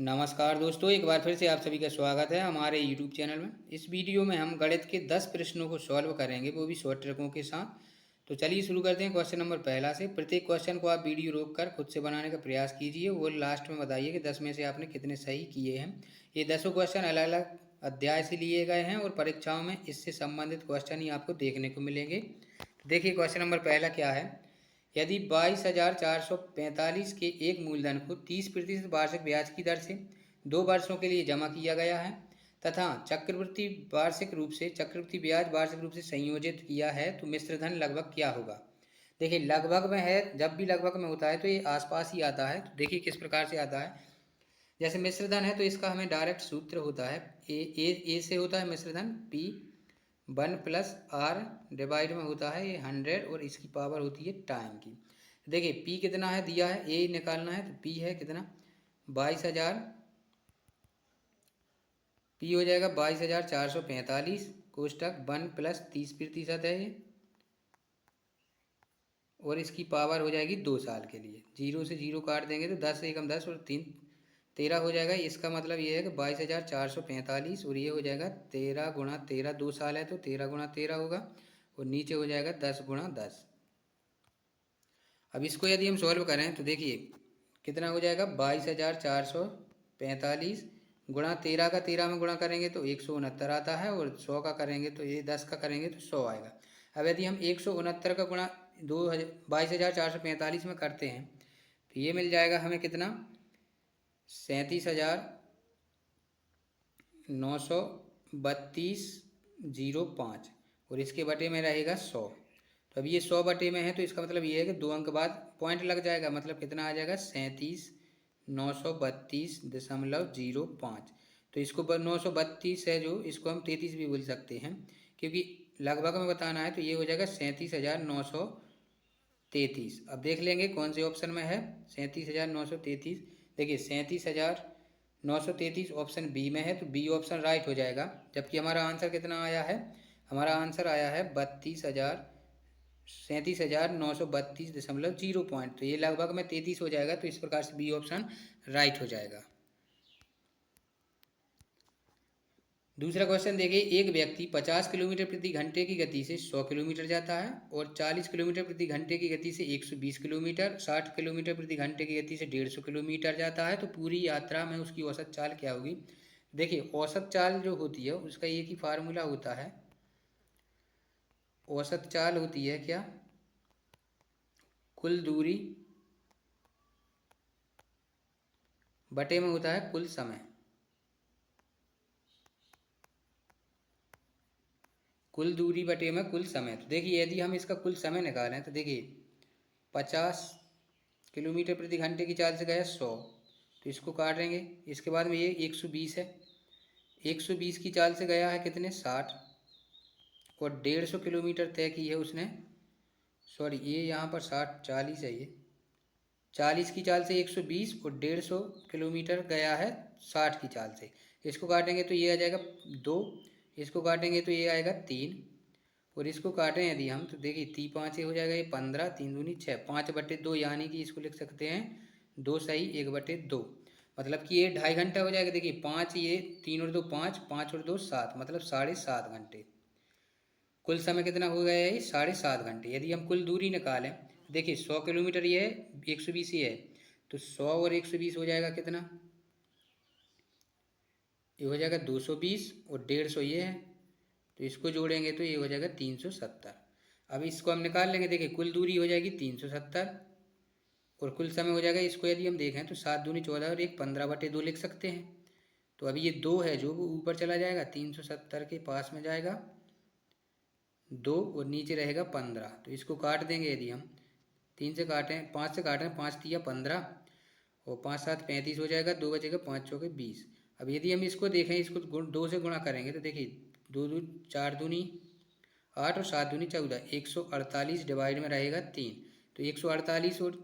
नमस्कार दोस्तों, एक बार फिर से आप सभी का स्वागत है हमारे YouTube चैनल में। इस वीडियो में हम गणित के 10 प्रश्नों को सॉल्व करेंगे, वो भी शॉर्ट ट्रिकों के साथ। तो चलिए शुरू करते हैं क्वेश्चन नंबर पहला से। प्रत्येक क्वेश्चन को आप वीडियो रोक कर खुद से बनाने का प्रयास कीजिए और लास्ट में बताइए कि 10 में से आपने कितने सही किए हैं। ये 10 क्वेश्चन अलग अलग अध्याय से लिए गए हैं और परीक्षाओं में इससे संबंधित क्वेश्चन ही आपको देखने को मिलेंगे। देखिए क्वेश्चन नंबर पहला क्या है। यदि 22,445 के एक मूलधन को 30% वार्षिक ब्याज की दर से 2 वर्षों के लिए जमा किया गया है तथा चक्रवृद्धि ब्याज वार्षिक रूप से संयोजित किया है, तो मिश्र धन लगभग क्या होगा। देखिए लगभग में है, जब भी लगभग में होता है तो ये आसपास ही आता है। तो देखिए किस प्रकार से आता है। जैसे मिश्र धन है तो इसका हमें डायरेक्ट सूत्र होता है, ए से होता है मिश्र धन पी 1+r डिवाइड में होता है ये 100 और इसकी पावर होती है टाइम की। देखिए पी कितना है दिया है, ए निकालना है, तो पी है कितना 22,000, पी हो जाएगा 22,445 कोष्टक 1+30% है ये, और इसकी पावर हो जाएगी 2 साल के लिए। 0 से 0 काट देंगे तो 10 एकम 10 और 3 13 हो जाएगा। इसका मतलब ये है कि 22,445 और ये हो जाएगा 13 गुणा 13, 2 साल है तो 13 गुणा 13 होगा और नीचे हो जाएगा 10 गुणा 10। अब इसको यदि हम सॉल्व करें तो देखिए कितना हो जाएगा 22,445 गुणा 13 का 13 में गुणा करेंगे तो 169 आता है, और 100 का करेंगे तो ये 10 का करेंगे तो 100 आएगा। अब यदि हम 169 का गुणा 22,445 में करते हैं तो ये मिल जाएगा हमें कितना 37,932.05 और इसके बटे में रहेगा 100। तो अब ये 100 बटे में है तो इसका मतलब ये है कि 2 अंक बाद पॉइंट लग जाएगा, मतलब कितना आ जाएगा 37,932.05। तो इसको 932 है जो, इसको हम 33 भी बोल सकते हैं क्योंकि लगभग में बताना है। तो ये हो जाएगा 37,933। अब देख लेंगे कौन से ऑप्शन में है 37,933। देखिए 37,933 ऑप्शन बी में है, तो बी ऑप्शन राइट हो जाएगा। जबकि हमारा आंसर कितना आया है, हमारा आंसर आया है 37,932.0 पॉइंट। तो ये लगभग में 33 हो जाएगा, तो इस प्रकार से बी ऑप्शन राइट हो जाएगा। दूसरा क्वेश्चन देखिए, एक व्यक्ति 50 किलोमीटर प्रति घंटे की गति से 100 किलोमीटर जाता है और 40 किलोमीटर प्रति घंटे की गति से 120 किलोमीटर, 60 किलोमीटर प्रति घंटे की गति से 150 किलोमीटर जाता है, तो पूरी यात्रा में उसकी औसत चाल क्या होगी। देखिए औसत चाल जो होती है उसका एक ही फार्मूला होता है। औसत चाल होती है क्या, कुल दूरी बटे में होता है कुल समय। कुल दूरी बटे में कुल समय। तो देखिए यदि हम इसका कुल समय निकालें तो देखिए 50 किलोमीटर प्रति घंटे की चाल से गया 100, तो इसको काटेंगे। इसके बाद में ये 120 है, 120 की चाल से गया है कितने 60, और 150 किलोमीटर तय की है उसने। सॉरी ये यहाँ पर 60 40 है, ये 40 की चाल से 120 और 150 किलोमीटर गया है 60 की चाल से। इसको काटेंगे तो ये आ जाएगा 2, इसको काटेंगे तो ये आएगा 3, और इसको काटें यदि हम तो देखिए 3×5 हो जाएगा ये 15, 3 दूनी 6, 5/2, यानी कि इसको लिख सकते हैं 2 सही 1/2, मतलब कि ये 2.5 घंटा हो जाएगा। देखिए 5, ये 3 और 2 5, 5 और 2 7, मतलब 7.5 घंटे। कुल समय कितना हो गया है 7.5 घंटे। यदि हम कुल दूरी निकालें देखिए 100 किलोमीटर ये है, 120 ये है, तो 100 और 120 हो जाएगा कितना, ये हो जाएगा 220 और 150 ये है, तो इसको जोड़ेंगे तो ये हो जाएगा 370। अब इसको हम निकाल लेंगे। देखिए कुल दूरी हो जाएगी 370 और कुल समय हो जाएगा, इसको यदि हम देखें तो 7 दूनी 14 और 1 15/2 लिख सकते हैं। तो अभी ये 2 है जो वो ऊपर चला जाएगा, 370 के पास में जाएगा 2 और नीचे रहेगा 15, तो इसको काट देंगे। यदि हम 3 से काटें 5 से काटें, 5 तिया 15 और 5 7 35 हो जाएगा, 2 बचेगा 5 चौके 20। अब यदि हम इसको देखें, इसको 2 से गुणा करेंगे तो देखिए 2 2 4 दूनी 8 और 7 दूनी 14, 148 डिवाइड में रहेगा 3, तो 148 और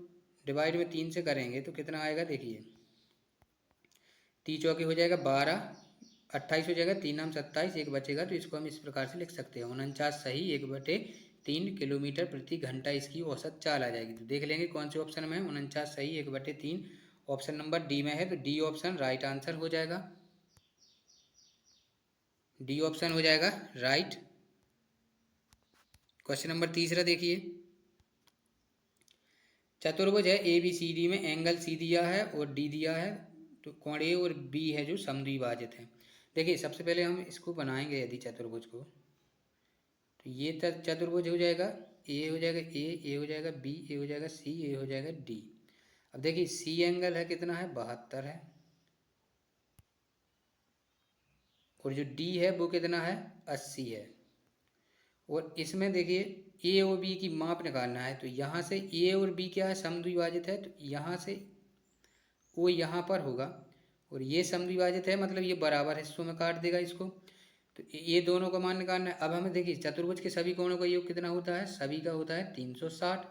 डिवाइड में 3 से करेंगे तो कितना आएगा देखिए 3 चौके हो जाएगा 12, 28 हो जाएगा, 3 नाम 27, एक बचेगा। तो इसको हम इस प्रकार से लिख सकते हैं 49 सही 1/3 किलोमीटर प्रति घंटा इसकी औसत चाल आ जाएगी। तो देख लेंगे कौन से ऑप्शन में है 49 सही 1/3 ऑप्शन नंबर डी में है, तो डी ऑप्शन राइट आंसर हो जाएगा। डी ऑप्शन हो जाएगा राइट। क्वेश्चन नंबर तीसरा देखिए, चतुर्भुज है ए बी सी डी में एंगल सी दिया है और डी दिया है, तो कोण ए और बी है जो समद्विभाजित है। देखिए सबसे पहले हम इसको बनाएंगे यदि चतुर्भुज को, तो ये चतुर्भुज हो जाएगा, ए हो जाएगा ए हो जाएगा बी, ए हो जाएगा सी, ए हो जाएगा डी। अब देखिए सी एंगल है कितना है 72 है, और जो डी है वो कितना है 80 है। और इसमें देखिए ए और बी की माप निकालना है, तो यहाँ से ए और बी क्या है समद्विभाजित है, तो यहाँ से वो यहाँ पर होगा, और ये समद्विभाजित है मतलब ये बराबर हिस्सों में काट देगा इसको, तो ये दोनों का मान निकालना है। अब हमें देखिए चतुर्भुज के सभी कोणों का योग कितना होता है, सभी का होता है 360।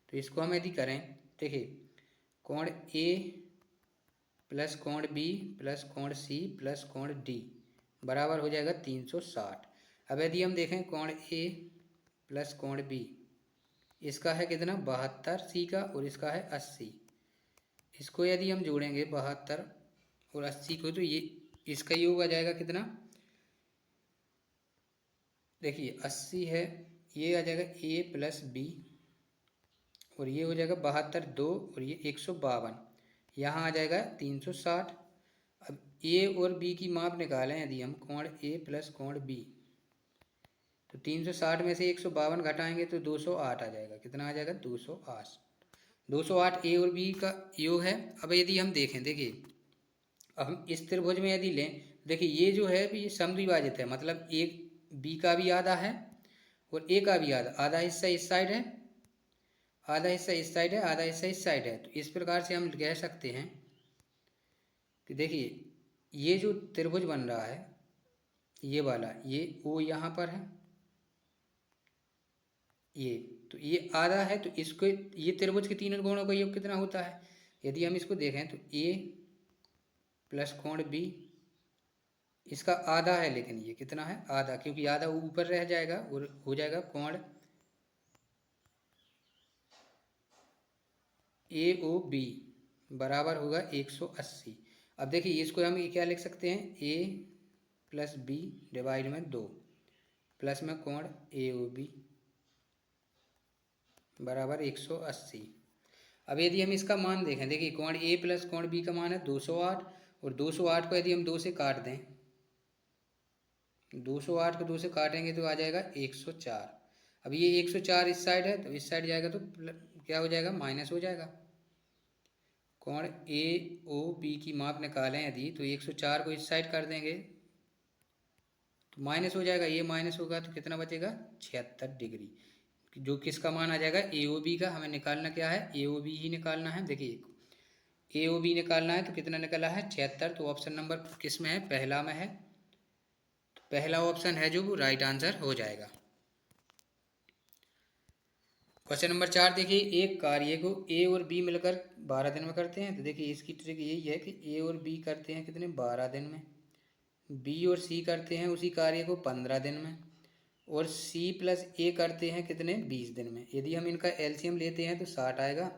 तो इसको हम यदि करें, देखिए कोण ए प्लस कोण बी प्लस कोण सी प्लस कोण डी बराबर हो जाएगा 360। अब यदि हम देखें कोण ए प्लस कोण बी, इसका है कितना 72 सी का, और इसका है 80। इसको यदि हम जोड़ेंगे 72 और 80 को, तो ये इसका योग आ जाएगा कितना, देखिए 80 है, ये आ जाएगा ए प्लस बी, और ये हो जाएगा 72 2, और ये 152, यहाँ आ जाएगा 360। अब ए और बी की माप निकालें यदि हम, कोण ए प्लस कोण बी, तो 360 में से 152 घटाएंगे तो 208 आ जाएगा। कितना आ जाएगा 208। 208 ए और बी का योग है। अब यदि हम देखें, देखिए अब हम इस त्रिभुज में यदि लें, देखिए ये जो है ये समद्विभाजित है, मतलब एक बी का भी आधा है और ए का भी आधा, आधा हिस्सा इस साइड है, आधा हिस्सा इस साइड है, आधा हिस्सा इस साइड है। तो इस प्रकार से हम कह सकते हैं कि देखिए ये जो त्रिभुज बन रहा है ये वाला, ये ओ यहाँ पर है, ये तो ये आधा है, तो इसको ये त्रिभुज के तीनों कोणों का योग कितना होता है, यदि हम इसको देखें तो ए प्लस कोण बी, इसका आधा है, लेकिन ये कितना है आधा, क्योंकि आधा ऊपर रह जाएगा और हो जाएगा कोण ए ओ बी बराबर होगा 180। अब देखिए इसको हम क्या लिख सकते हैं, ए प्लस बी डिवाइड में 2 प्लस में कोण ए ओ बी बराबर 180। अब यदि हम इसका मान देखें, देखिए कोण ए प्लस कोण बी का मान है 208, और 208 को यदि हम 2 से काट दें, 208 को 2 से काटेंगे तो आ जाएगा 104। अब ये 104 इस साइड है, तो इस साइड जाएगा तो क्या हो जाएगा माइनस हो जाएगा। कोण ए ओ बी की माप निकालें यदि, तो 104 को इस साइड कर देंगे तो माइनस हो जाएगा, ये माइनस होगा तो कितना बचेगा 76 डिग्री, जो किसका मान आ जाएगा ए ओ बी का। हमें निकालना क्या है, ए ओ बी ही निकालना है। देखिए ए ओ बी निकालना है तो कितना निकला है 76, तो ऑप्शन नंबर किस में है, पहला में है, तो पहला ऑप्शन है जो वो राइट आंसर हो जाएगा। क्वेश्चन नंबर 4 देखिए, एक कार्य को ए और बी मिलकर 12 दिन में करते हैं। तो देखिए इसकी ट्रिक यही है कि ए और बी करते हैं कितने 12 दिन में, बी और सी करते हैं उसी कार्य को 15 दिन में, और सी प्लस ए करते हैं कितने 20 दिन में। यदि हम इनका एलसीएम लेते हैं तो 60 आएगा।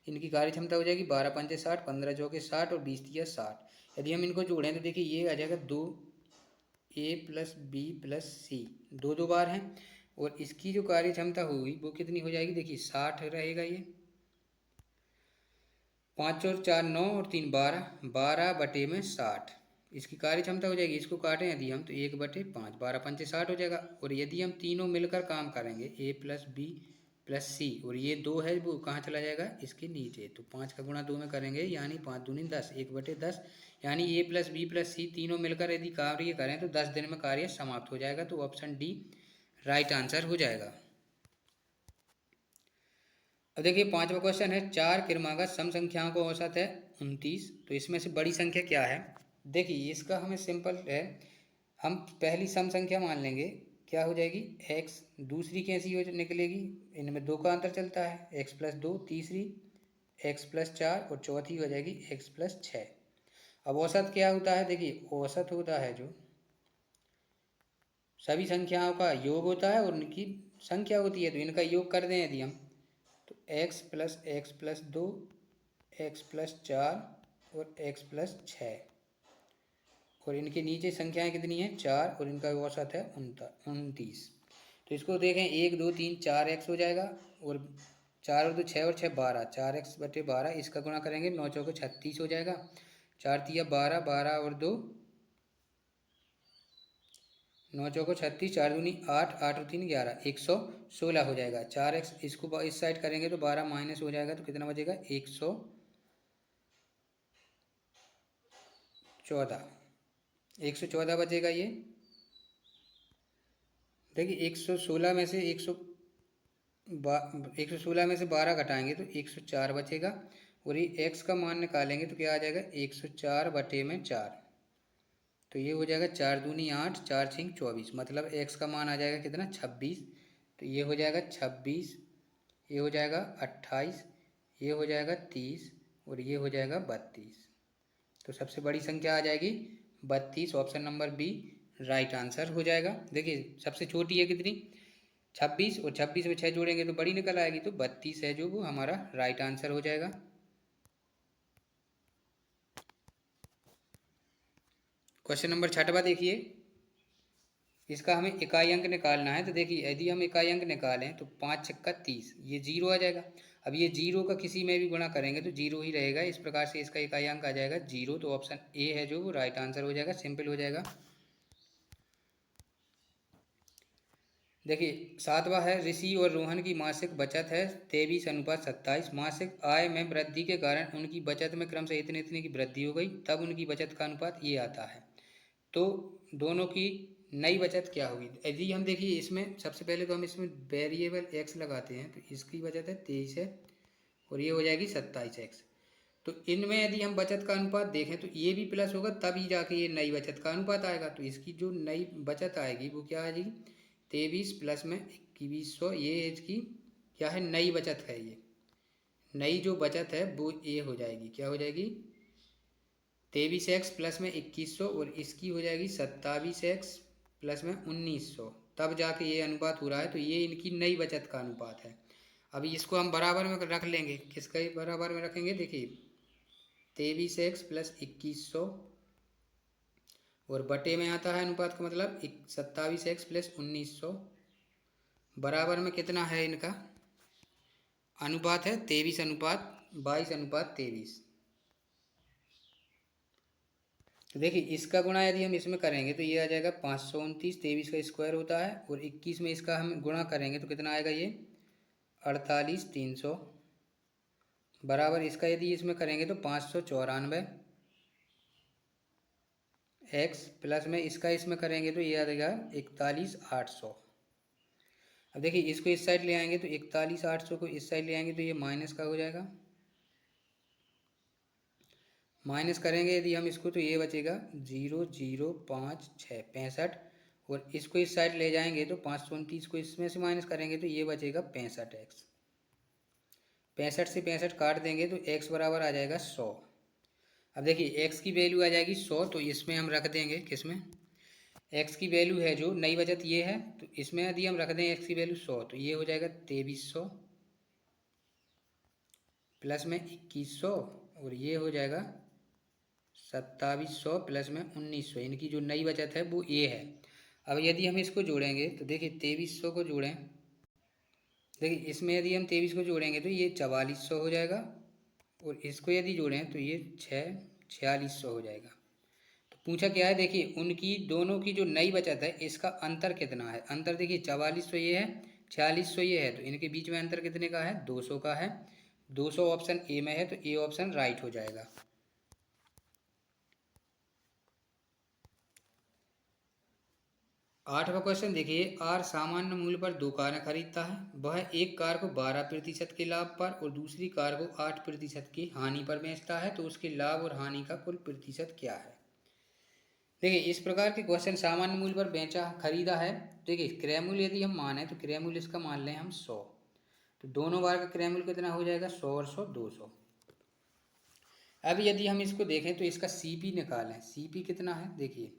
इनकी कार्य क्षमता हो जाएगी 12 पंचे 60, 15 चौके 60 और 20 तिया 60। यदि हम इनको जोड़ें तो देखिए ये आ जाएगा 2 ए प्लस बी प्लस सी, 2 बार हैं, और इसकी जो कार्य क्षमता होगी वो कितनी हो जाएगी, देखिए 60 रहेगा। ये 5 और 4 9 और 3 12, 12 बटे में 60 इसकी कार्य क्षमता हो जाएगी। इसको काटें यदि हम तो 1/5, 12 पंचे 60 हो जाएगा। और यदि हम तीनों मिलकर काम करेंगे ए प्लस बी प्लस सी, और ये 2 है वो कहाँ चला जाएगा इसके नीचे, तो 5 का गुणा 2 में करेंगे यानी 5 दूनी 10, 1/10, यानी ए प्लस बी प्लस सी तीनों मिलकर यदि कार्य करें तो 10 दिन में कार्य समाप्त हो जाएगा। तो ऑप्शन डी राइट आंसर हो जाएगा। अब देखिए 5वां क्वेश्चन है, 4 क्रमागत सम संख्याओं का औसत है 29, तो इसमें से बड़ी संख्या क्या है। देखिए इसका हमें सिंपल है, हम पहली सम संख्या मान लेंगे, क्या हो जाएगी x, दूसरी कैसी हो निकलेगी, इनमें 2 का अंतर चलता है, x प्लस 2, तीसरी x प्लस 4 और चौथी हो जाएगी x प्लस 6। अब औसत क्या होता है, देखिए औसत होता है जो सभी संख्याओं का योग होता है और उनकी संख्या होती है, तो इनका योग कर दें यदि हम, तो x प्लस 2 x प्लस 4 और x प्लस 6, और इनके नीचे संख्याएं कितनी हैं 4, और इनका औसत है 29। तो इसको देखें 1 2 3 4x हो जाएगा, और 4 और 2 6 और 6 12, 4x बटे 12, इसका गुणा करेंगे 9 चौके 36 हो जाएगा, 4 तिया 12, 12 और 2 9 चौको 36, 4 दूनी 8, 8 और 3 11, 116 हो जाएगा। 4x इसको इस साइड करेंगे तो 12 माइनस हो जाएगा, तो कितना बचेगा 114 बचेगा ये। देखिए 116 में से 116 में से 12 घटाएंगे तो 104 बचेगा, और ये x का मान निकालेंगे तो क्या आ जाएगा 104 बटे में 4, तो ये हो जाएगा 4 दूनी 8, 4 छिंग 24, मतलब x का मान आ जाएगा कितना 26। तो ये हो जाएगा 26, ये हो जाएगा 28, ये हो जाएगा 30, और ये हो जाएगा 32। तो सबसे बड़ी संख्या आ जाएगी 32, option number B right answer हो जाएगा। देखिए सबसे छोटी है कितनी 26, और 26 में 6 जोड़ेंगे तो बड़ी निकल आएगी, तो 32 है जो वो हमारा राइट आंसर हो जाएगा। क्वेश्चन नंबर 6 देखिए, इसका हमें इकाई अंक निकालना है। तो देखिए यदि हम इकाई अंक निकालें तो 5 छक्का 30, ये 0 आ जाएगा। अब ये 0 का किसी में भी गुणा करेंगे तो 0 ही रहेगा, इस प्रकार से इसका इकाई अंक आ जाएगा 0। तो ऑप्शन ए है जो वो राइट आंसर हो जाएगा, सिंपल हो जाएगा। देखिए 7वां है, ऋषि और रोहन की मासिक बचत है 23:27। मासिक आय में वृद्धि के कारण उनकी बचत में क्रमशः इतने इतने की वृद्धि हो गई, तब उनकी बचत का अनुपात ये आता है। तो दोनों की नई बचत क्या होगी। यदि हम देखिए इसमें सबसे पहले तो हम इसमें वेरिएबल x लगाते हैं, तो इसकी बचत है 23 है, और ये हो जाएगी 27x। तो इनमें यदि हम बचत का अनुपात देखें तो ये भी प्लस होगा, तभी जाके ये नई बचत का अनुपात आएगा। तो इसकी जो नई बचत आएगी वो क्या आ जाएगी 23 प्लस में 2100, ये इसकी क्या है नई बचत है। ये नई जो बचत है वो ये हो जाएगी, क्या हो जाएगी 23x प्लस में 2100, और इसकी हो जाएगी 27x प्लस में 1900, तब जाके ये अनुपात हो रहा है। तो ये इनकी नई बचत का अनुपात है। अभी इसको हम बराबर में रख लेंगे, किसका बराबर में रखेंगे, देखिए 23x प्लस 2100, और बटे में आता है अनुपात का मतलब 27x प्लस 1900, बराबर में कितना है इनका अनुपात है 23:22:23। तो देखिए इसका गुणा यदि हम इसमें करेंगे तो ये आ जाएगा 529, 23 का स्क्वायर होता है, और 21 में इसका हम गुणा करेंगे तो कितना आएगा ये 48,300, बराबर इसका यदि इसमें करेंगे तो 594 x, प्लस में इसका इसमें करेंगे तो ये आ जाएगा 41,800। अब देखिए इसको इस साइड ले आएंगे तो 41,800 को इस साइड ले आएंगे तो ये माइनस का हो जाएगा, माइनस करेंगे यदि हम इसको तो ये बचेगा 0,056 65, और इसको इस साइड ले जाएंगे तो 529 को इसमें से माइनस करेंगे तो ये बचेगा 65x। 65 से 65 काट देंगे तो x बराबर आ जाएगा 100। अब देखिए x की वैल्यू आ जाएगी 100, तो इसमें हम रख देंगे किसमें x की वैल्यू है जो नई बचत ये है, तो इसमें यदि हम रख दें x की वैल्यू 100, तो ये हो जाएगा 2300 प्लस में 2100, और ये हो जाएगा 2700 प्लस में 1900, इनकी जो नई बचत है वो ये है। अब यदि हम इसको जोड़ेंगे तो देखिए 2300 को जोड़ें, देखिए इसमें यदि हम 23 को जोड़ेंगे तो ये 4400 हो जाएगा, और इसको यदि जोड़ें तो ये 4600 हो जाएगा। तो पूछा क्या है, देखिए उनकी दोनों की जो नई बचत है इसका अंतर कितना है। अंतर देखिए 4400 ये है, 4600 ये है, तो इनके बीच में अंतर कितने का है 200 का है। 200 ऑप्शन ए में है, तो ए ऑप्शन राइट हो जाएगा। 8वां क्वेश्चन देखिए, आर सामान्य मूल्य पर 2 कारें खरीदता है। वह एक कार को 12% के लाभ पर और दूसरी कार को 8% की हानि पर बेचता है, तो उसके लाभ और हानि का कुल प्रतिशत क्या है। देखिए इस प्रकार के क्वेश्चन सामान्य मूल्य पर बेचा खरीदा है। देखिए क्रय मूल्य यदि हम माने तो क्रय मूल्य इसका मान लें हम 100, तो दोनों बार का क्रय मूल्य कितना हो जाएगा 100 और 100 200। अब यदि हम इसको देखें तो इसका सीपी निकालें, सीपी कितना है, देखिए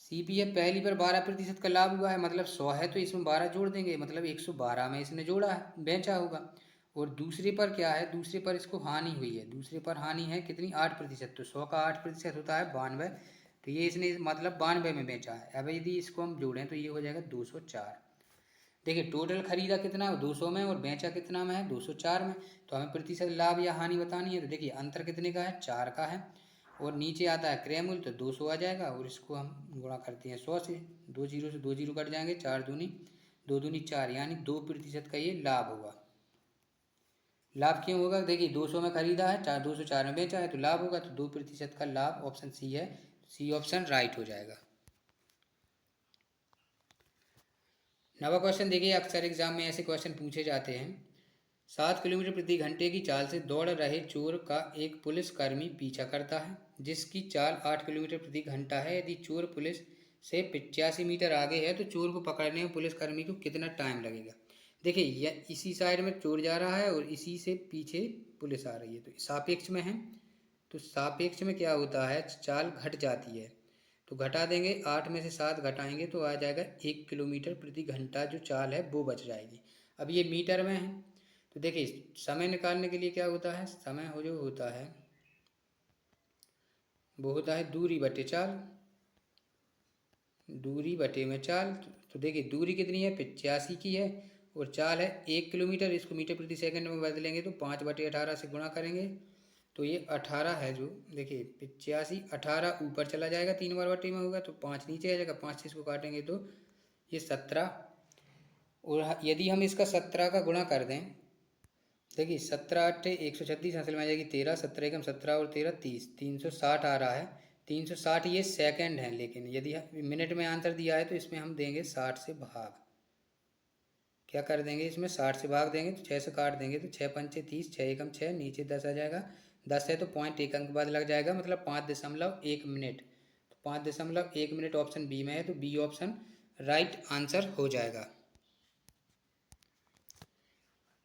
सीपी है पहली पर 12% का लाभ हुआ है, मतलब 100 है तो इसमें 12 जोड़ देंगे, मतलब 112 में इसने जोड़ा है बेचा होगा, और दूसरे पर क्या है, दूसरे पर इसको हानि हुई है, दूसरे पर हानि है कितनी, 8%। तो 100 का 8% होता है 92। तो ये इसने मतलब 92 में बेचा है। अब यदि इसको हम जोड़ें तो ये हो जाएगा 204। देखिए टोटल खरीदा कितना है 200 में और बेचा कितना में है 204 में। तो हमें प्रतिशत लाभ या हानि बतानी है। तो देखिए अंतर कितने का है, 4 का है। और नीचे आता है क्रय मूल्य, तो 200 आ जाएगा और इसको हम गुणा करते हैं 100 से। 2 जीरो से 2 जीरो कट जाएंगे, 4 दूनी 2 दूनी 4, यानी 2% का ये लाभ होगा। लाभ क्यों होगा, देखिए 200 में खरीदा है, 204 में बेचा है, तो लाभ होगा। तो 2% का लाभ, ऑप्शन सी है। सी ऑप्शन राइट हो जाएगा। नवा क्वेश्चन देखिए, अक्सर एग्जाम में ऐसे क्वेश्चन पूछे जाते हैं। 7 किलोमीटर प्रति घंटे की चाल से दौड़ रहे चोर का एक पुलिसकर्मी पीछा करता है, जिसकी चाल 8 किलोमीटर प्रति घंटा है। यदि चोर पुलिस से 85 मीटर आगे है तो चोर को पकड़ने में पुलिसकर्मी को कितना टाइम लगेगा। देखिए यह इसी साइड में चोर जा रहा है और इसी से पीछे पुलिस आ रही है, तो सापेक्ष में है। तो सापेक्ष में क्या होता है, चाल घट जाती है। तो घटा देंगे, 8 में से 7 घटाएंगे तो आ जाएगा 1 किलोमीटर प्रति घंटा जो चाल है वो बच जाएगी। अब ये मीटर में है। तो देखिए समय निकालने के लिए क्या होता है, समय हो जो होता है वो होता है दूरी बटे चाल, दूरी बटे में चाल। तो देखिए दूरी कितनी है, 85 की है और चाल है 1 किलोमीटर। इसको मीटर प्रति सेकंड में बदलेंगे तो 5/18 से गुणा करेंगे तो ये 18 है। जो देखिए 85, 18 ऊपर चला जाएगा, 3 बार बटे में होगा तो 5 नीचे आ जाएगा, 5 से इसको काटेंगे तो ये 17। और यदि हम इसका 17 का गुणा कर दें, देखिए 17 × 8 = 136, हासिल में आ जाएगी 13, 17 एकम 17 और 13 30, 360 आ रहा है। 360 ये सेकंड है, लेकिन यदि मिनट में आंसर दिया है तो इसमें हम देंगे 60 से भाग। क्या कर देंगे, इसमें 60 से भाग देंगे तो 6 से काट देंगे तो 6 पंचे 30, 6 एकम 6, नीचे 10 आ जाएगा। 10 है तो पॉइंट 1 अंक बाद लग जाएगा, मतलब 5.1 मिनट। तो 5.1 मिनट ऑप्शन बी में है, तो बी ऑप्शन राइट आंसर हो जाएगा।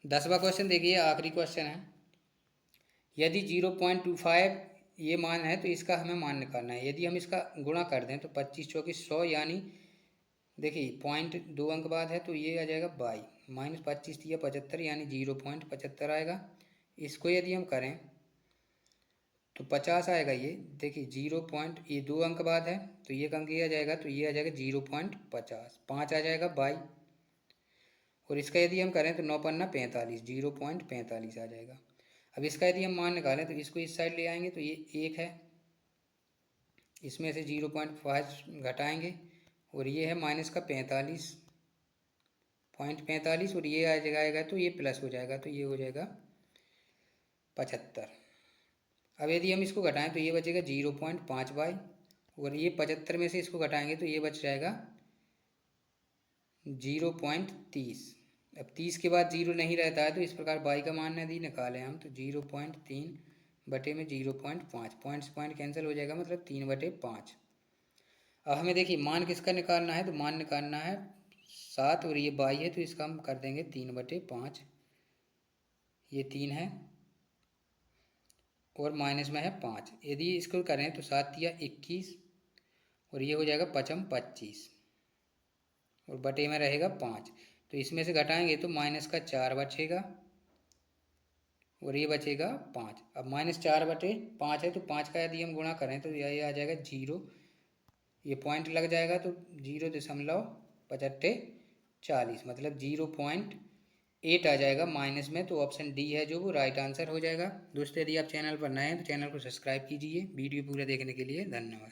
10वां क्वेश्चन देखिए, आखिरी क्वेश्चन है। यदि 0.25 ये मान है तो इसका हमें मान निकालना है। यदि हम इसका गुणा कर दें तो 25 चौकी 100, यानी देखिए पॉइंट 2 अंक बाद है तो ये आ जाएगा 22, -25 दिया 75, यानी 0.75 आएगा। इसको यदि हम करें तो 50 आएगा। ये देखिए 0. ये 2 अंक बाद है तो ये अंक ये आ जाएगा, तो ये आ जाएगा 0.50, 5 आ जाएगा 22। और इसका यदि हम करें तो 9 पन्ना 45, 0.45 आ जाएगा। अब इसका यदि हम मान निकालें तो इसको इस साइड ले आएंगे तो ये 1 है, इसमें से 0.5 घटाएंगे और ये है -45 और ये आ जाएगा तो ये प्लस हो जाएगा, तो ये हो जाएगा 75। अब यदि हम इसको घटाएं तो ये बचेगा 0.5 और ये 75 में से इसको घटाएंगे तो ये बच जाएगा 0.30। अब 30 के बाद 0 नहीं रहता है तो इस प्रकार y का मान यदि निकालें हम तो 0.3 बटे में 0.5, पॉइंट कैंसिल हो जाएगा, मतलब 3/5। अब हमें देखिए मान किसका निकालना है, तो मान निकालना है 7 और ये y है, तो इसका हम कर देंगे 3/5। ये 3 है और माइनस में है 5। यदि इसको करें तो 7 या 21 और ये हो जाएगा 5 25 और बटे में रहेगा 5। तो इसमें से घटाएंगे तो -4 बचेगा और ये बचेगा 5। अब -4/5 है तो 5 का यदि हम गुणा करें तो ये आ जाएगा 0, ये पॉइंट लग जाएगा तो 0.45, मतलब 0.8 आ जाएगा माइनस में। तो ऑप्शन डी है जो वो राइट आंसर हो जाएगा। दोस्तों यदि आप चैनल पर नए हैं तो चैनल को सब्सक्राइब कीजिए। वीडियो पूरा देखने के लिए धन्यवाद।